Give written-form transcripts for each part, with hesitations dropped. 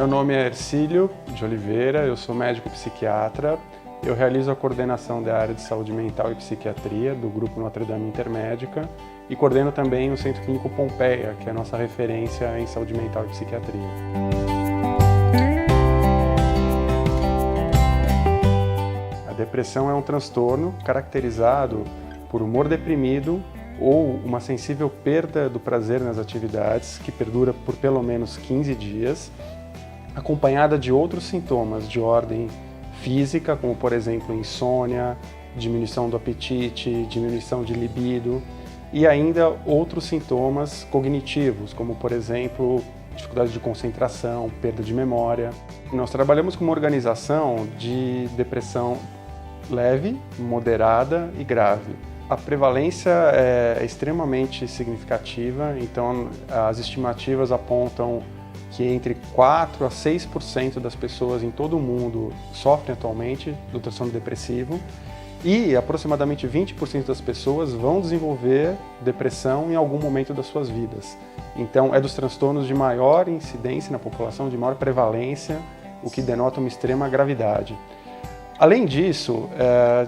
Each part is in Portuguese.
Meu nome é Ercílio de Oliveira, eu sou médico psiquiatra. Eu realizo a coordenação da área de saúde mental e psiquiatria do Grupo Notre Dame Intermédica e coordeno também o Centro Clínico Pompeia, que é a nossa referência em saúde mental e psiquiatria. A depressão é um transtorno caracterizado por humor deprimido ou uma sensível perda do prazer nas atividades que perdura por pelo menos 15 dias, acompanhada de outros sintomas de ordem física, como por exemplo insônia, diminuição do apetite, diminuição de libido e ainda outros sintomas cognitivos, como por exemplo dificuldade de concentração, perda de memória. Nós trabalhamos com uma organização de depressão leve, moderada e grave. A prevalência é extremamente significativa, então as estimativas apontam que entre 4 a 6% das pessoas em todo o mundo sofrem atualmente do transtorno depressivo e aproximadamente 20% das pessoas vão desenvolver depressão em algum momento das suas vidas. Então é dos transtornos de maior incidência na população, de maior prevalência, o que denota uma extrema gravidade. Além disso,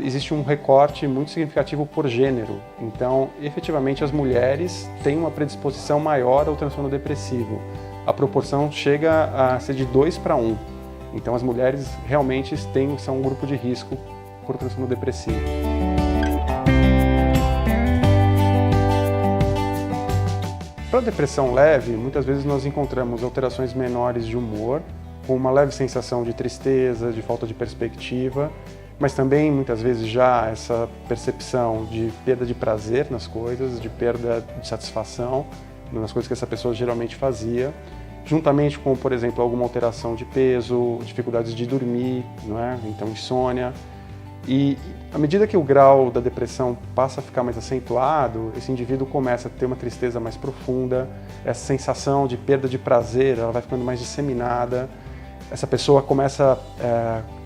existe um recorte muito significativo por gênero. Então, efetivamente, as mulheres têm uma predisposição maior ao transtorno depressivo. A proporção chega a ser de 2 para 1. Então, as mulheres realmente são um grupo de risco por transtorno depressivo. Para a depressão leve, muitas vezes nós encontramos alterações menores de humor, com uma leve sensação de tristeza, de falta de perspectiva, mas também muitas vezes já essa percepção de perda de prazer nas coisas, de perda de satisfação nas coisas que essa pessoa geralmente fazia, juntamente com, por exemplo, alguma alteração de peso, dificuldades de dormir, não é? Então insônia. E à medida que o grau da depressão passa a ficar mais acentuado, esse indivíduo começa a ter uma tristeza mais profunda, essa sensação de perda de prazer, ela vai ficando mais disseminada. Essa pessoa começa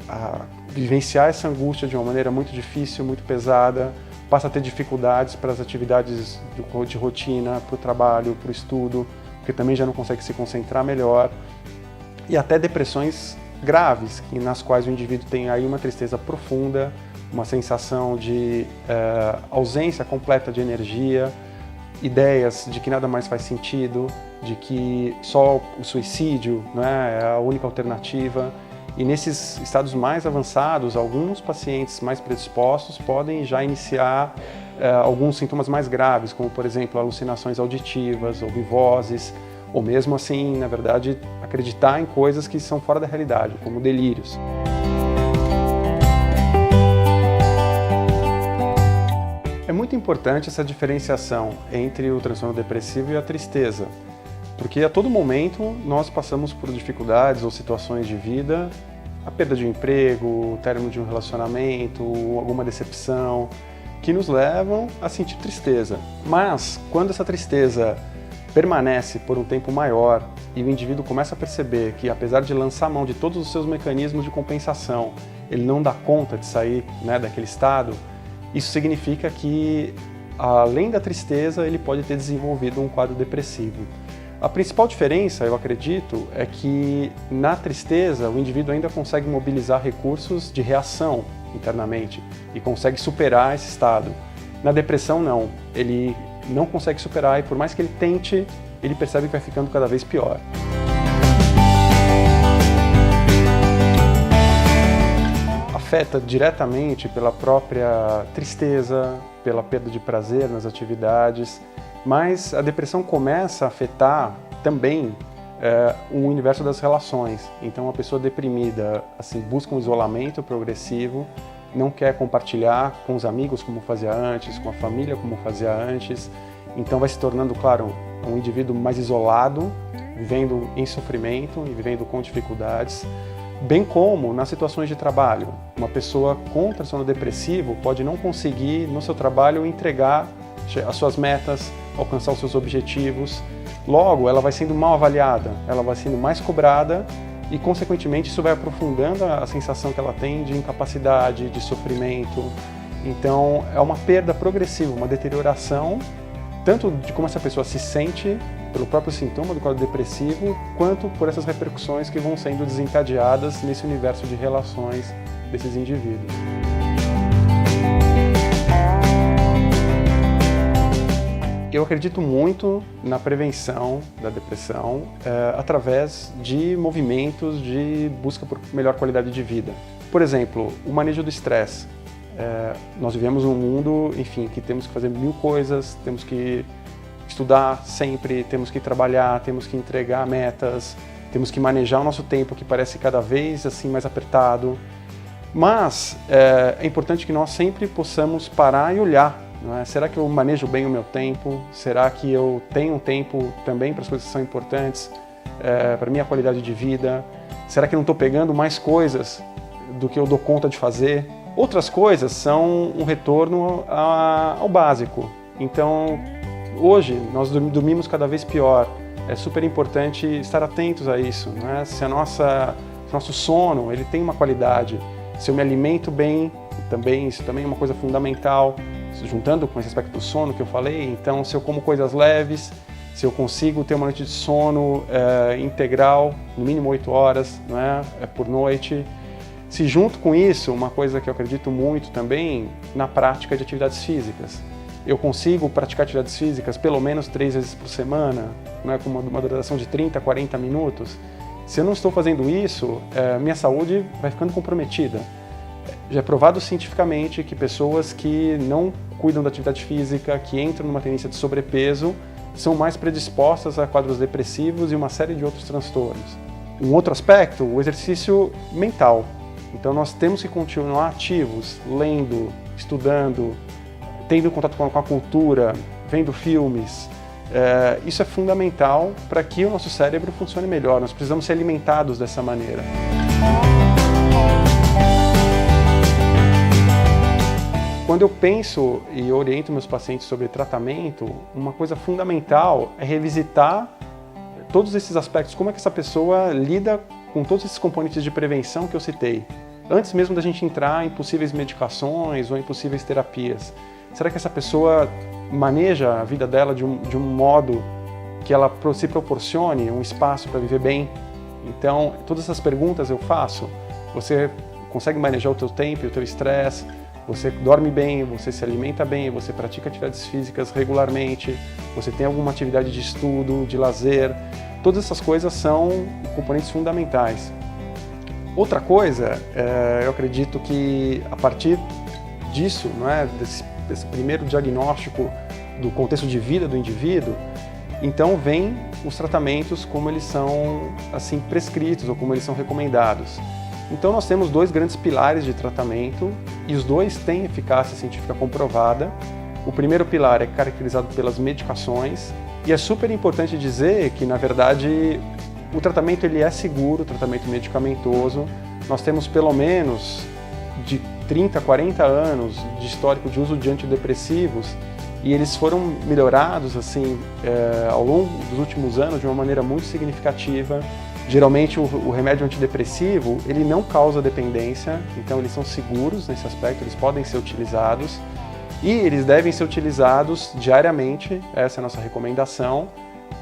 a vivenciar essa angústia de uma maneira muito difícil, muito pesada, passa a ter dificuldades para as atividades de rotina, para o trabalho, para o estudo, porque também já não consegue se concentrar melhor, e até depressões graves, nas quais o indivíduo tem aí uma tristeza profunda, uma sensação de ausência completa de energia, ideias de que nada mais faz sentido, de que só o suicídio, né, é a única alternativa. E nesses estados mais avançados, alguns pacientes mais predispostos podem já iniciar alguns sintomas mais graves, como por exemplo alucinações auditivas, ouvir vozes, ou mesmo assim, na verdade, acreditar em coisas que são fora da realidade, como delírios. É muito importante essa diferenciação entre o transtorno depressivo e a tristeza, porque a todo momento nós passamos por dificuldades ou situações de vida, a perda de um emprego, o término de um relacionamento, alguma decepção, que nos levam a sentir tristeza. Mas quando essa tristeza permanece por um tempo maior e o indivíduo começa a perceber que, apesar de lançar mão de todos os seus mecanismos de compensação, ele não dá conta de sair, né, daquele estado, isso significa que, além da tristeza, ele pode ter desenvolvido um quadro depressivo. A principal diferença, eu acredito, é que na tristeza o indivíduo ainda consegue mobilizar recursos de reação internamente e consegue superar esse estado. Na depressão, não. Ele não consegue superar e, por mais que ele tente, ele percebe que vai ficando cada vez pior. Afeta diretamente pela própria tristeza, pela perda de prazer nas atividades, mas a depressão começa a afetar também o universo das relações. Então, a pessoa deprimida assim, busca um isolamento progressivo, não quer compartilhar com os amigos como fazia antes, com a família como fazia antes, então vai se tornando, claro, um indivíduo mais isolado, vivendo em sofrimento e vivendo com dificuldades, bem como nas situações de trabalho. Uma pessoa com transtorno depressivo pode não conseguir, no seu trabalho, entregar as suas metas, alcançar os seus objetivos. Logo, ela vai sendo mal avaliada, ela vai sendo mais cobrada e, consequentemente, isso vai aprofundando a sensação que ela tem de incapacidade, de sofrimento. Então, é uma perda progressiva, uma deterioração tanto de como essa pessoa se sente pelo próprio sintoma do quadro depressivo, quanto por essas repercussões que vão sendo desencadeadas nesse universo de relações desses indivíduos. Eu acredito muito na prevenção da depressão através de movimentos de busca por melhor qualidade de vida. Por exemplo, o manejo do estresse. Nós vivemos num mundo, enfim, que temos que fazer mil coisas, temos que estudar sempre, temos que trabalhar, temos que entregar metas, temos que manejar o nosso tempo, que parece cada vez assim mais apertado. Mas é importante que nós sempre possamos parar e olhar. Não é? Será que eu manejo bem o meu tempo? Será que eu tenho um tempo também para as coisas que são importantes, para a minha qualidade de vida? Será que eu não estou pegando mais coisas do que eu dou conta de fazer? Outras coisas são um retorno ao básico. Então, hoje, nós dormimos cada vez pior. É super importante estar atentos a isso. Né? Se nosso sono ele tem uma qualidade, se eu me alimento bem, isso também é uma coisa fundamental, juntando com esse aspecto do sono que eu falei. Então, se eu como coisas leves, se eu consigo ter uma noite de sono integral, no mínimo 8 horas por noite. Se junto com isso, uma coisa que eu acredito muito também, na prática de atividades físicas. Eu consigo praticar atividades físicas pelo menos 3 vezes por semana, com uma duração de 30, 40 minutos. Se eu não estou fazendo isso, minha saúde vai ficando comprometida. Já é provado cientificamente que pessoas que não cuidam da atividade física, que entram numa tendência de sobrepeso, são mais predispostas a quadros depressivos e uma série de outros transtornos. Um outro aspecto, o exercício mental. Então nós temos que continuar ativos, lendo, estudando, tendo contato com a cultura, vendo filmes. Isso é fundamental para que o nosso cérebro funcione melhor. Nós precisamos ser alimentados dessa maneira. Quando eu penso e oriento meus pacientes sobre tratamento, uma coisa fundamental é revisitar todos esses aspectos, como é que essa pessoa lida com todos esses componentes de prevenção que eu citei, antes mesmo da gente entrar em possíveis medicações ou em possíveis terapias. Será que essa pessoa maneja a vida dela de um modo que ela se proporcione um espaço para viver bem? Então, todas essas perguntas eu faço. Você consegue manejar o teu tempo e o teu estresse? Você dorme bem, você se alimenta bem, você pratica atividades físicas regularmente, você tem alguma atividade de estudo, de lazer. Todas essas coisas são componentes fundamentais. Outra coisa, eu acredito que a partir disso, desse primeiro diagnóstico do contexto de vida do indivíduo, então vem os tratamentos como eles são assim prescritos ou como eles são recomendados. Então nós temos 2 grandes pilares de tratamento e os 2 têm eficácia científica comprovada. O primeiro pilar é caracterizado pelas medicações e é super importante dizer que, na verdade, o tratamento ele é seguro, o tratamento medicamentoso. Nós temos pelo menos de 30 a 40 anos de histórico de uso de antidepressivos e eles foram melhorados assim, ao longo dos últimos anos de uma maneira muito significativa. Geralmente o remédio antidepressivo ele não causa dependência, então eles são seguros nesse aspecto, eles podem ser utilizados e eles devem ser utilizados diariamente, essa é a nossa recomendação,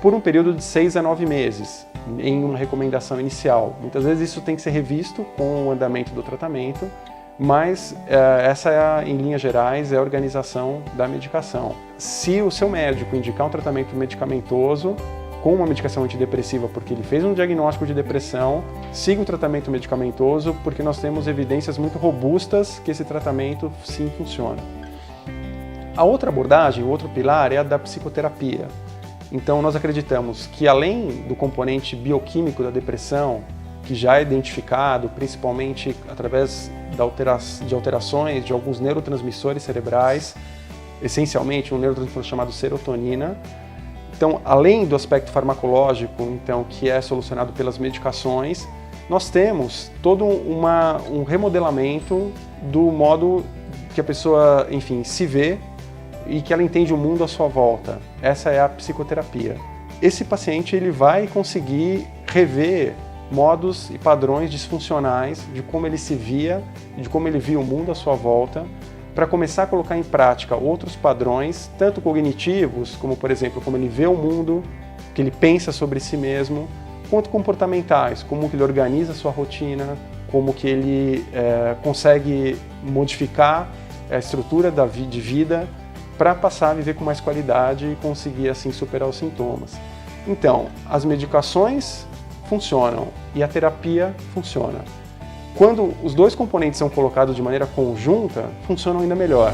por um período de 6 a 9 meses, em uma recomendação inicial. Muitas vezes isso tem que ser revisto com o andamento do tratamento, mas essa, em linhas gerais, é a organização da medicação. Se o seu médico indicar um tratamento medicamentoso, com uma medicação antidepressiva porque ele fez um diagnóstico de depressão, siga o tratamento medicamentoso porque nós temos evidências muito robustas que esse tratamento sim funciona. A outra abordagem, o outro pilar é a da psicoterapia. Então nós acreditamos que além do componente bioquímico da depressão, que já é identificado principalmente através de alterações de alguns neurotransmissores cerebrais, essencialmente um neurotransmissor chamado serotonina. Então, além do aspecto farmacológico, então, que é solucionado pelas medicações, nós temos todo um remodelamento do modo que a pessoa, enfim, se vê e que ela entende o mundo à sua volta. Essa é a psicoterapia. Esse paciente ele vai conseguir rever modos e padrões disfuncionais de como ele se via, de como ele via o mundo à sua volta, para começar a colocar em prática outros padrões, tanto cognitivos, como por exemplo, como ele vê o mundo, que ele pensa sobre si mesmo, quanto comportamentais, como que ele organiza a sua rotina, como que ele consegue modificar a estrutura de vida para passar a viver com mais qualidade e conseguir assim superar os sintomas. Então, as medicações funcionam e a terapia funciona. Quando os dois componentes são colocados de maneira conjunta, funcionam ainda melhor.